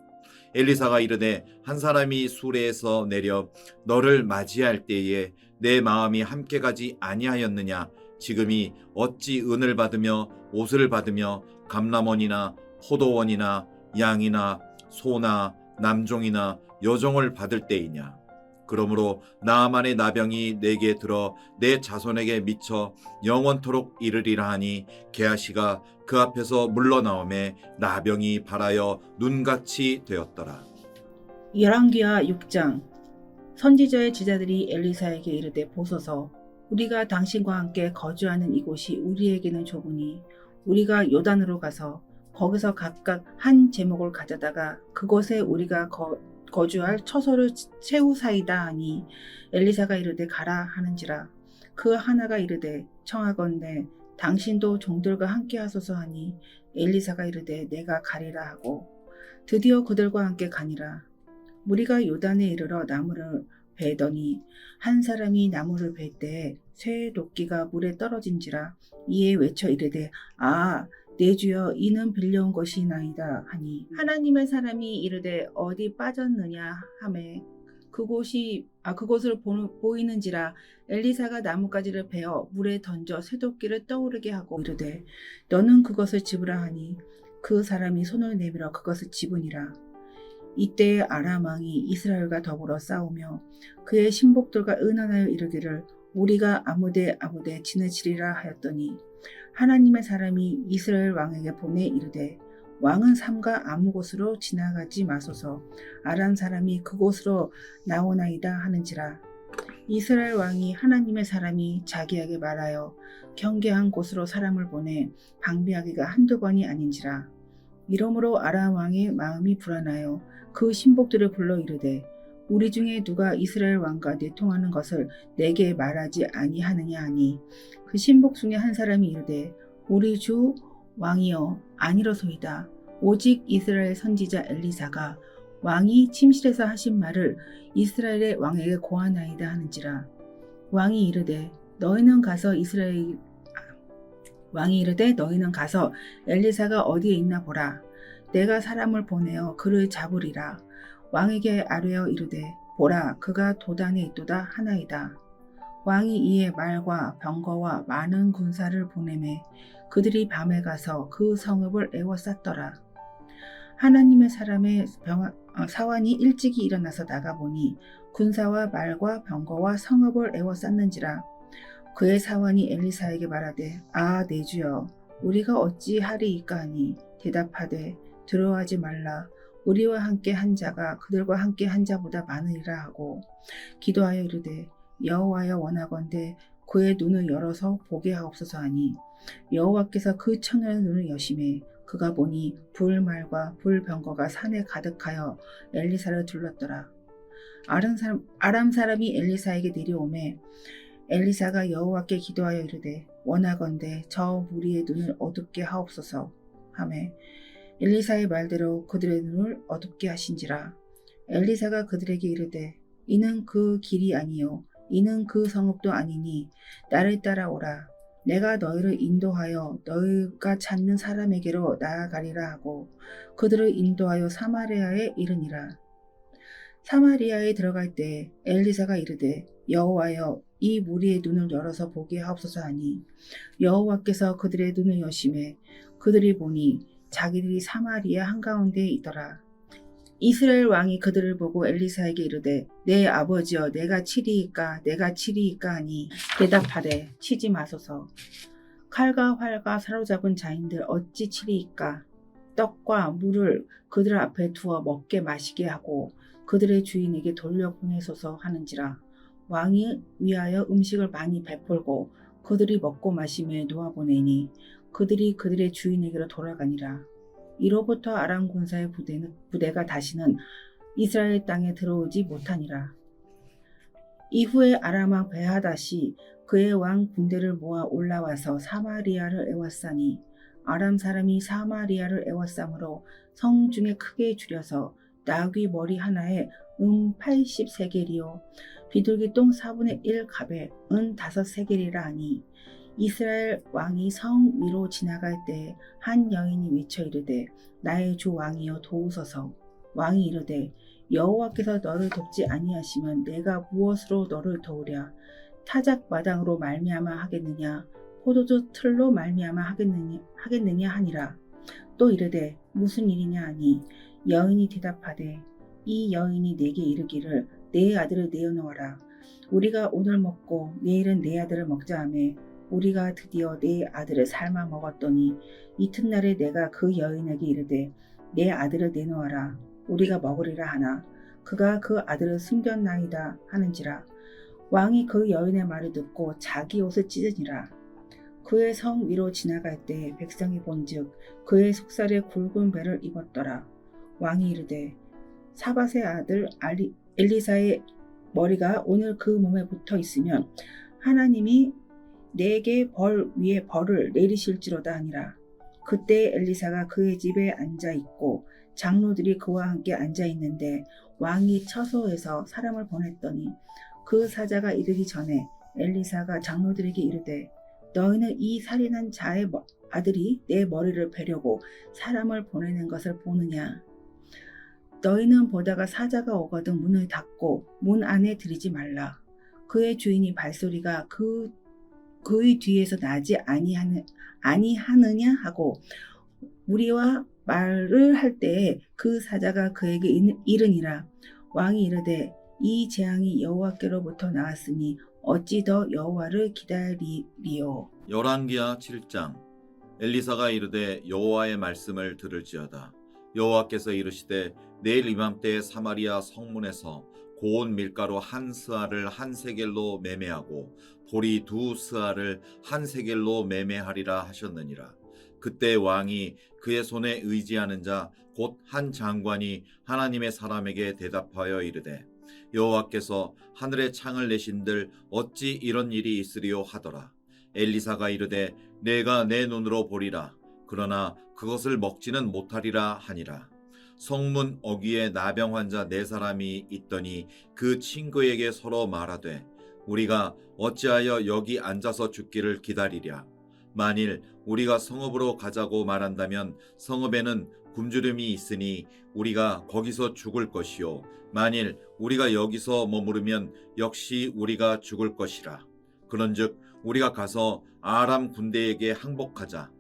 엘리사가 이르되 한 사람이 수레에서 내려 너를 맞이할 때에 내 마음이 함께 가지 아니하였느냐. 지금이 어찌 은을 받으며 옷을 받으며 감람원이나 포도원이나 양이나 소나 남종이나 여종을 받을 때이냐. 그러므로 나아만의 나병이 내게 들어 내 자손에게 미쳐 영원토록 이르리라 하니 게하시가 그 앞에서 물러나오매 나병이 발하여 눈같이 되었더라. 열왕기하 6장. 선지자의 제자들이 엘리사에게 이르되 보소서 우리가 당신과 함께 거주하는 이곳이 우리에게는 좁으니 우리가 요단으로 가서 거기서 각각 한 제목을 가져다가 그곳에 우리가 거주할 처소를 채우사이다 하니 엘리사가 이르되 가라 하는지라. 그 하나가 이르되 청하건대 당신도 종들과 함께 하소서 하니 엘리사가 이르되 내가 가리라 하고 드디어 그들과 함께 가니라. 무리가 요단에 이르러 나무를 베더니 한 사람이 나무를 벨 때에 쇠 도끼가 물에 떨어진지라. 이에 외쳐 이르되 아 내 주여 이는 빌려온 것이나이다 하니 하나님의 사람이 이르되 어디 빠졌느냐 하매 그곳을 보이는지라. 엘리사가 나뭇가지를 베어 물에 던져 쇠도끼를 떠오르게 하고 이르되 너는 그것을 집으라 하니 그 사람이 손을 내밀어 그것을 집으니라. 이때에 아람 왕이 이스라엘과 더불어 싸우며 그의 신복들과 의논하여 이르기를 우리가 아무데 지내치리라 하였더니 하나님의 사람이 이스라엘 왕에게 보내 이르되 왕은 삼가 아무 곳으로 지나가지 마소서. 아람 사람이 그곳으로 나오나이다 하는지라. 이스라엘 왕이 하나님의 사람이 자기에게 말하여 경계한 곳으로 사람을 보내 방비하기가 한두 번이 아닌지라. 이러므로 아람 왕의 마음이 불안하여 그 신복들을 불러 이르되 우리 중에 누가 이스라엘 왕과 내통하는 것을 내게 말하지 아니하느냐 하니 그 신복 중에 한 사람이 이르되 우리 주 왕이여 아니로소이다. 오직 이스라엘 선지자 엘리사가 왕이 침실에서 하신 말을 이스라엘의 왕에게 고하나이다 하는지라. 왕이 이르되 너희는 가서 엘리사가 어디에 있나 보라. 내가 사람을 보내어 그를 잡으리라. 왕에게 아뢰어 이르되 보라 그가 도단에 있도다 하나이다. 왕이 이에 말과 병거와 많은 군사를 보내매 그들이 밤에 가서 그 성읍을 에워쌌더라. 하나님의 사람의 사환이 일찍이 일어나서 나가보니 군사와 말과 병거와 성읍을 에워쌌는지라. 그의 사환이 엘리사에게 말하되 아 내 주여 우리가 어찌 하리이까 하니 대답하되 두려워하지 말라. 우리와 함께 한 자가 그들과 함께 한 자보다 많으리라 하고 기도하여 이르되 여호와여 원하건대 그의 눈을 열어서 보게 하옵소서 하니 여호와께서 그 청년의 눈을 여심해 그가 보니 불말과 불병거가 산에 가득하여 엘리사를 둘렀더라. 아람 사람이 엘리사에게 내려오매 엘리사가 여호와께 기도하여 이르되 원하건대 저 무리의 눈을 어둡게 하옵소서 하매 엘리사의 말대로 그들의 눈을 어둡게 하신지라. 엘리사가 그들에게 이르되 이는 그 길이 아니요 이는 그 성읍도 아니니 나를 따라오라. 내가 너희를 인도하여 너희가 찾는 사람에게로 나아가리라 하고 그들을 인도하여 사마리아에 이르니라. 사마리아에 들어갈 때 엘리사가 이르되 여호와여 이 무리의 눈을 열어서 보게 하옵소서 하니 여호와께서 그들의 눈을 여심해 그들이 보니 자기들이 사마리아 한가운데에 있더라. 이스라엘 왕이 그들을 보고 엘리사에게 이르되 내 아버지여 내가 치리이까 하니 대답하되 치지 마소서. 칼과 활과 사로잡은 자인들 어찌 치리이까. 떡과 물을 그들 앞에 두어 먹게 마시게 하고 그들의 주인에게 돌려보내소서 하는지라. 왕이 위하여 음식을 많이 베풀고 그들이 먹고 마시며 놓아보내니 그들이 그들의 주인에게로 돌아가니라. 이로부터 아람 군사의 부대가 다시는 이스라엘 땅에 들어오지 못하니라. 이후에 아람 왕 베하닷이 그의 왕 군대를 모아 올라와서 사마리아를 에워싸니 아람 사람이 사마리아를 에워싸므로 성 중에 크게 줄여서 나귀 머리 하나에 80세겔이요 비둘기 똥 4분의 1 갑에 5세겔이라 하니 이스라엘 왕이 성 위로 지나갈 때 한 여인이 외쳐 이르되 나의 주 왕이여 도우소서. 왕이 이르되 여호와께서 너를 돕지 아니하시면 내가 무엇으로 너를 도우랴. 타작 마당으로 말미암아 하겠느냐 포도주 틀로 말미암아 하겠느냐 하니라. 또 이르되 무슨 일이냐 하니 여인이 대답하되 이 여인이 내게 이르기를 내 아들을 내어놓아라. 우리가 오늘 먹고 내일은 내 아들을 먹자 하매 우리가 드디어 내 아들을 삶아 먹었더니 이튿날에 내가 그 여인에게 이르되 내 아들을 내놓아라. 우리가 먹으리라 하나 그가 그 아들을 숨겼나이다 하는지라. 왕이 그 여인의 말을 듣고 자기 옷을 찢으니라. 그의 성 위로 지나갈 때 백성이 본즉 그의 속살에 굵은 배를 입었더라. 왕이 이르되 사밧의 아들 엘리사의 머리가 오늘 그 몸에 붙어 있으면 하나님이 내게 벌 위에 벌을 내리실지로다 하니라. 그때 엘리사가 그의 집에 앉아 있고 장로들이 그와 함께 앉아 있는데 왕이 처소에서 사람을 보냈더니 그 사자가 이르기 전에 엘리사가 장로들에게 이르되 너희는 이 살인한 자의 아들이 내 머리를 베려고 사람을 보내는 것을 보느냐. 너희는 보다가 사자가 오거든 문을 닫고 문 안에 들이지 말라. 그의 주인이 발소리가 그의 뒤에서 나지 아니하느냐 하고 우리와 말을 할 때에 그 사자가 그에게 이르니라. 왕이 이르되 이 재앙이 여호와께로부터 나왔으니 어찌 더 여호와를 기다리리요. 열왕기하 7장. 엘리사가 이르되 여호와의 말씀을 들을지어다. 여호와께서 이르시되 내일 이맘때에 사마리아 성문에서 고운 밀가루 한 스아를 한 세겔로 매매하고 보리 2 스아를 한 세겔로 매매하리라 하셨느니라. 그때 왕이 그의 손에 의지하는 자 곧 한 장관이 하나님의 사람에게 대답하여 이르되 여호와께서 하늘에 창을 내신들 어찌 이런 일이 있으리요 하더라. 엘리사가 이르되 내가 내 눈으로 보리라. 그러나 그것을 먹지는 못하리라 하니라. 성문 어귀에 나병 환자 4사람이 있더니 그 친구에게 서로 말하되 우리가 어찌하여 여기 앉아서 죽기를 기다리랴. 만일 우리가 성읍으로 가자고 말한다면 성읍에는 굶주림이 있으니 우리가 거기서 죽을 것이요 만일 우리가 여기서 머무르면 역시 우리가 죽을 것이라. 그런즉 우리가 가서 아람 군대에게 항복하자.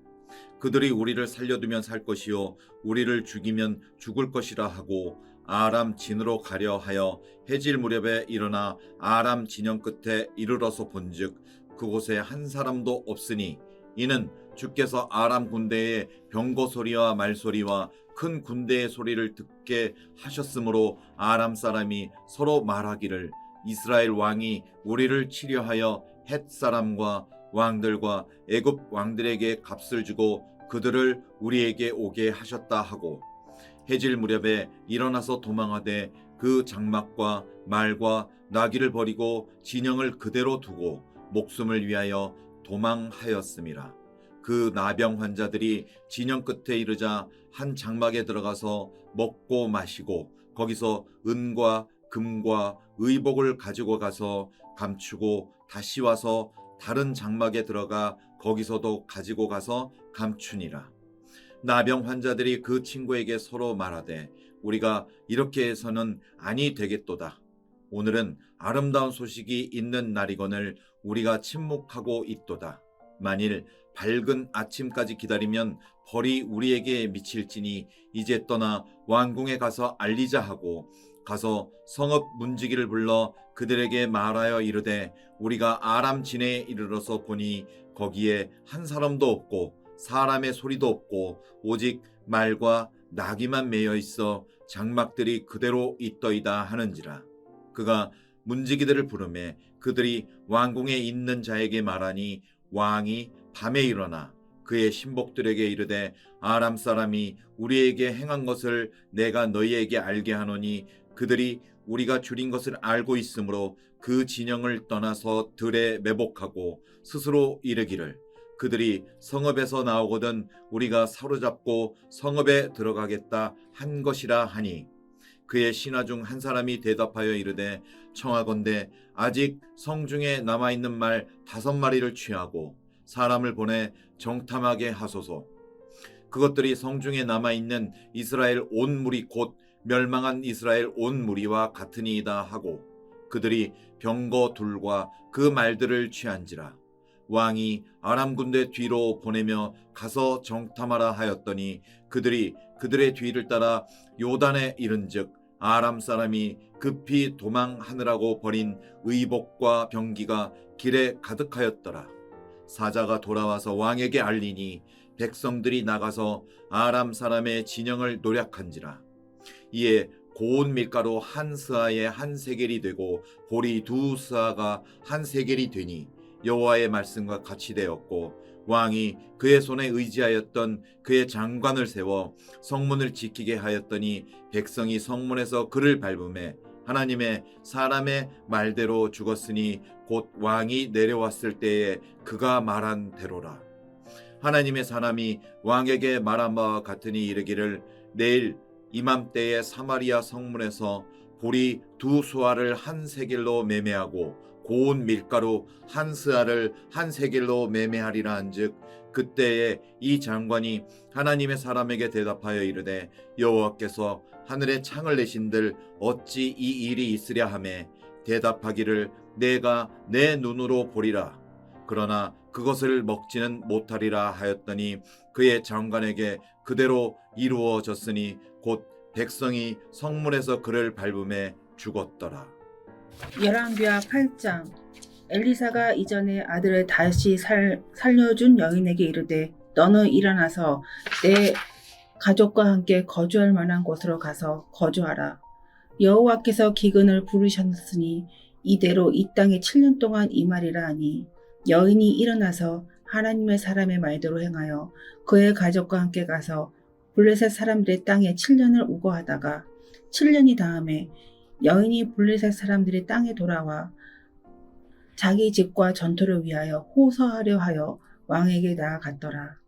그들이 우리를 살려두면 살 것이요 우리를 죽이면 죽을 것이라 하고 아람 진으로 가려 하여 해질 무렵에 일어나 아람 진영 끝에 이르러서 본즉 그곳에 한 사람도 없으니 이는 주께서 아람 군대의 병거 소리와 말소리와 큰 군대의 소리를 듣게 하셨으므로 아람 사람이 서로 말하기를 이스라엘 왕이 우리를 치려하여 헷 사람과 왕들과 애굽 왕들에게 값을 주고 그들을 우리에게 오게 하셨다 하고 해질 무렵에 일어나서 도망하되 그 장막과 말과 나귀를 버리고 진영을 그대로 두고 목숨을 위하여 도망하였음이라. 그 나병 환자들이 진영 끝에 이르자 한 장막에 들어가서 먹고 마시고 거기서 은과 금과 의복을 가지고 가서 감추고 다시 와서 다른 장막에 들어가 거기서도 가지고 가서 감추니라. 나병 환자들이 그 친구에게 서로 말하되 우리가 이렇게 해서는 아니 되겠도다. 오늘은 아름다운 소식이 있는 날이거늘 우리가 침묵하고 있도다. 만일 밝은 아침까지 기다리면 벌이 우리에게 미칠지니 이제 떠나 왕궁에 가서 알리자 하고 가서 성읍 문지기를 불러 그들에게 말하여 이르되 우리가 아람 진해에 이르러서 보니 거기에 한 사람도 없고 사람의 소리도 없고 오직 말과 나귀만 매여 있어 장막들이 그대로 있더이다 하는지라. 그가 문지기들을 부르매 그들이 왕궁에 있는 자에게 말하니 왕이 밤에 일어나 그의 신복들에게 이르되 아람 사람이 우리에게 행한 것을 내가 너희에게 알게 하노니 그들이 우리가 줄인 것을 알고 있으므로 그 진영을 떠나서 들에 매복하고 스스로 이르기를 그들이 성읍에서 나오거든 우리가 사로잡고 성읍에 들어가겠다 한 것이라 하니 그의 신하 중 한 사람이 대답하여 이르되 청하건대 아직 성중에 남아있는 말 5마리를 취하고 사람을 보내 정탐하게 하소서. 그것들이 성중에 남아있는 이스라엘 온 무리 곧 멸망한 이스라엘 온 무리와 같으니이다 하고 그들이 병거 둘과 그 말들을 취한지라. 왕이 아람 군대 뒤로 보내며 가서 정탐하라 하였더니 그들이 그들의 뒤를 따라 요단에 이른즉 아람 사람이 급히 도망하느라고 버린 의복과 병기가 길에 가득하였더라. 사자가 돌아와서 왕에게 알리니 백성들이 나가서 아람 사람의 진영을 노략한지라. 이에 고운 밀가루 한 스아에 한 세겔이 되고 보리 2스아가 한 세겔이 되니 여호와의 말씀과 같이 되었고 왕이 그의 손에 의지하였던 그의 장관을 세워 성문을 지키게 하였더니 백성이 성문에서 그를 밟음에 하나님의 사람의 말대로 죽었으니 곧 왕이 내려왔을 때에 그가 말한 대로라. 하나님의 사람이 왕에게 말한 바와 같으니 이르기를 내일 이맘때에 사마리아 성문에서 보리 2수아를 한 세겔로 매매하고 고운 밀가루 한 스아를 한 세겔로 매매하리라 한즉 그때에 이 장관이 하나님의 사람에게 대답하여 이르되 여호와께서 하늘에 창을 내신들 어찌 이 일이 있으랴 하매 대답하기를 내가 내 눈으로 보리라. 그러나 그것을 먹지는 못하리라 하였더니 그의 장관에게 그대로 이루어졌으니 곧 백성이 성문에서 그를 밟음에 죽었더라. 열왕기하 8장. 엘리사가 이전에 아들을 다시 살려준 여인에게 이르되 너는 일어나서 내 가족과 함께 거주할 만한 곳으로 가서 거주하라. 여호와께서 기근을 부르셨으니 이대로 이 땅에 7년 동안 임하리라 하니 여인이 일어나서 하나님의 사람의 말대로 행하여 그의 가족과 함께 가서 블레셋 사람들의 땅에 7년을 우거하다가 7년이 다음에 여인이 블레셋 사람들의 땅에 돌아와 자기 집과 전투를 위하여 호소하려 하여 왕에게 나아갔더라.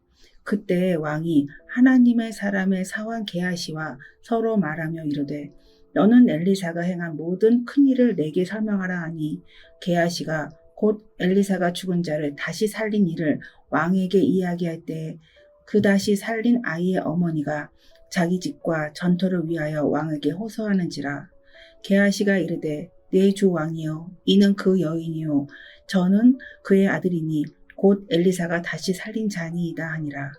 그때 왕이 하나님의 사람의 사환 게하시와 서로 말하며 이르되 너는 엘리사가 행한 모든 큰 일을 내게 설명하라 하니 게하시가 곧 엘리사가 죽은 자를 다시 살린 일을 왕에게 이야기할 때 그 다시 살린 아이의 어머니가 자기 집과 전투를 위하여 왕에게 호소하는지라. 게하시가 이르되 내 주 왕이여 이는 그 여인이요 저는 그의 아들이니 곧 엘리사가 다시 살린 자니이다 하니라.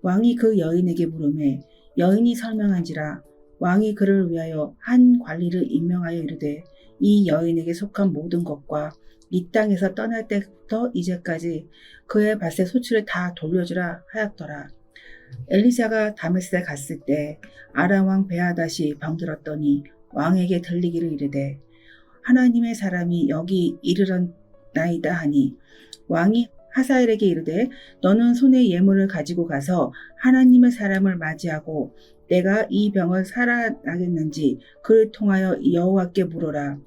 왕이 그 여인에게 물으매 여인이 설명한지라. 왕이 그를 위하여 한 관리를 임명하여 이르되 이 여인에게 속한 모든 것과 이 땅에서 떠날 때부터 이제까지 그의 밭의 소출을 다 돌려주라 하였더라. 엘리사가 다메섹에 갔을 때 아람 왕 베하닷이 병들었더니 왕에게 들리기를 이르되 하나님의 사람이 여기 이르렀나이다 하니 왕이 하사엘에게 이르되 너는 손에 예물을 가지고 가서 하나님의 사람을 맞이하고 내가 이 병을 살아나겠는지 그를 통하여 여호와께 물어라.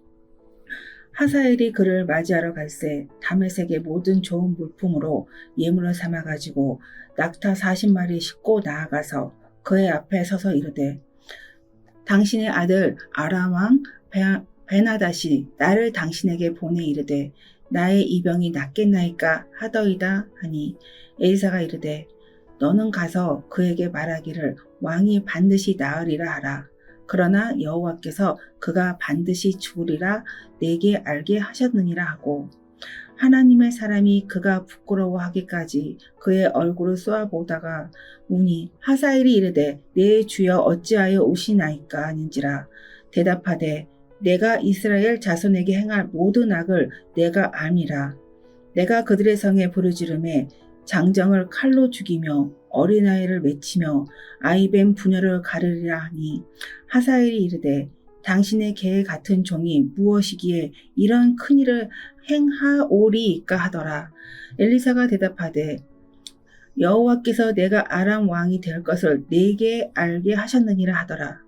하사엘이 그를 맞이하러 갈새 다메섹의 모든 좋은 물품으로 예물을 삼아 가지고 낙타 40마리 싣고 나아가서 그의 앞에 서서 이르되 당신의 아들 아람 왕 베나닷이 나를 당신에게 보내 이르되 나의 이 병이 낫겠나이까 하더이다 하니 엘리사가 이르되 너는 가서 그에게 말하기를 왕이 반드시 나으리라 하라. 그러나 여호와께서 그가 반드시 죽으리라 내게 알게 하셨느니라 하고 하나님의 사람이 그가 부끄러워하기까지 그의 얼굴을 쏘아보다가 우니 하사엘이 이르되 내 주여 어찌하여 오시나이까 하는지라 대답하되 내가 이스라엘 자손에게 행할 모든 악을 내가 암이라. 내가 그들의 성에 부르짖음에 장정을 칼로 죽이며 어린아이를 맺히며 아이뱀 부녀를 가르리라 하니 하사엘이 이르되 당신의 개 같은 종이 무엇이기에 이런 큰일을 행하오리이까 하더라. 엘리사가 대답하되 여호와께서 내가 아람 왕이 될 것을 내게 알게 하셨느니라 하더라.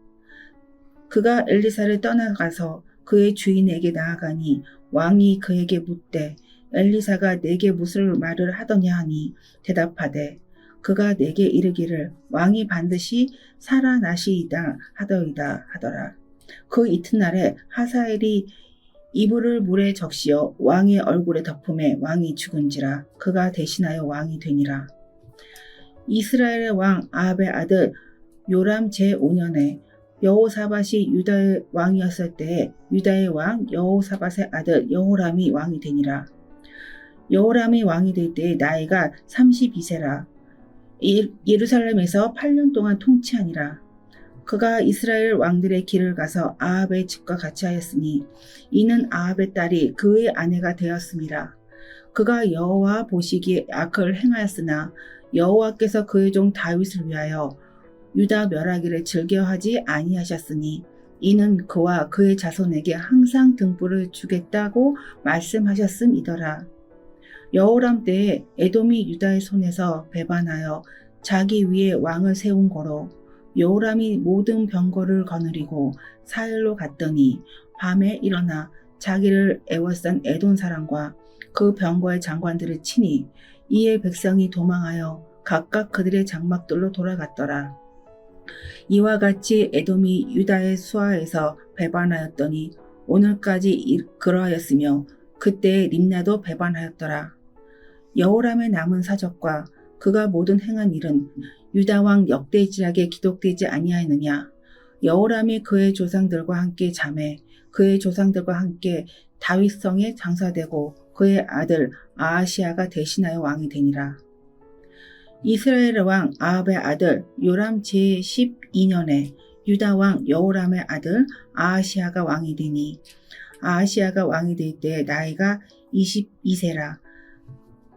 그가 엘리사를 떠나가서 그의 주인에게 나아가니 왕이 그에게 묻되 엘리사가 내게 무슨 말을 하더냐 하니 대답하되 그가 내게 이르기를 왕이 반드시 살아나시이다 하더이다 하더라. 그 이튿날에 하사엘이 이불을 물에 적시어 왕의 얼굴에 덮음에 왕이 죽은지라 그가 대신하여 왕이 되니라. 이스라엘의 왕 아합의 아들 요람 제5년에 여호사밧이 유다의 왕이었을 때에 유다의 왕 여호사밧의 아들 여호람이 왕이 되니라. 여호람이 왕이 될 때에 나이가 32세라. 예루살렘에서 8년 동안 통치하니라. 그가 이스라엘 왕들의 길을 가서 아합의 집과 같이 하였으니 이는 아합의 딸이 그의 아내가 되었음이라. 그가 여호와 보시기에 악을 행하였으나 여호와께서 그의 종 다윗을 위하여 유다 멸하기를 즐겨하지 아니하셨으니 이는 그와 그의 자손에게 항상 등불을 주겠다고 말씀하셨음이더라. 여호람 때에 에돔이 유다의 손에서 배반하여 자기 위에 왕을 세운 거로 여호람이 모든 병거를 거느리고 사일로 갔더니 밤에 일어나 자기를 애워싼 에돔 사람과 그 병거의 장관들을 치니 이에 백성이 도망하여 각각 그들의 장막들로 돌아갔더라. 이와 같이 에돔이 유다의 수하에서 배반하였더니 오늘까지 그러하였으며 그때에 림나도 배반하였더라. 여호람의 남은 사적과 그가 모든 행한 일은 유다 왕 역대지락에 기록되지 아니하였느냐. 여호람이 그의 조상들과 함께 잠에 그의 조상들과 함께 다윗성에 장사되고 그의 아들 아하시아가 대신하여 왕이 되니라. 이스라엘 왕 아합의 아들 요람 제12년에 유다 왕 여호람의 아들 아하시아가 왕이 되니 아하시아가 왕이 될 때 나이가 22세라.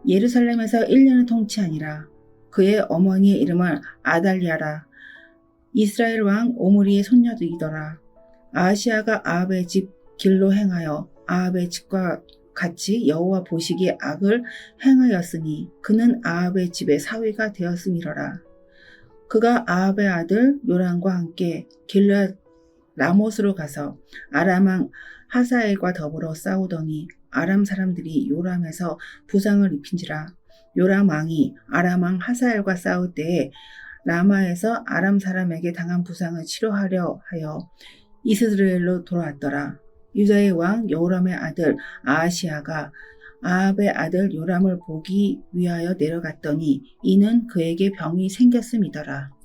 예루살렘에서 1년을 통치하니라. 그의 어머니의 이름은 아달리아라. 이스라엘 왕 오므리의 손녀이더라. 아하시아가 아합의 집 길로 행하여 아합의 집과 같이 여호와 보시기에 악을 행하였으니 그는 아합의 집의 사위가 되었음이로라. 그가 아합의 아들 요람과 함께 길르앗 라못으로 가서 아람 왕 하사엘과 더불어 싸우더니 아람 사람들이 요람에서 부상을 입힌지라. 요람 왕이 아람 왕 하사엘과 싸울 때에 라마에서 아람 사람에게 당한 부상을 치료하려 하여 이스라엘로 돌아왔더라. 유다의 왕 여호람의 아들 아하시아가 아합의 아들 요람을 보기 위하여 내려갔더니 이는 그에게 병이 생겼음이더라.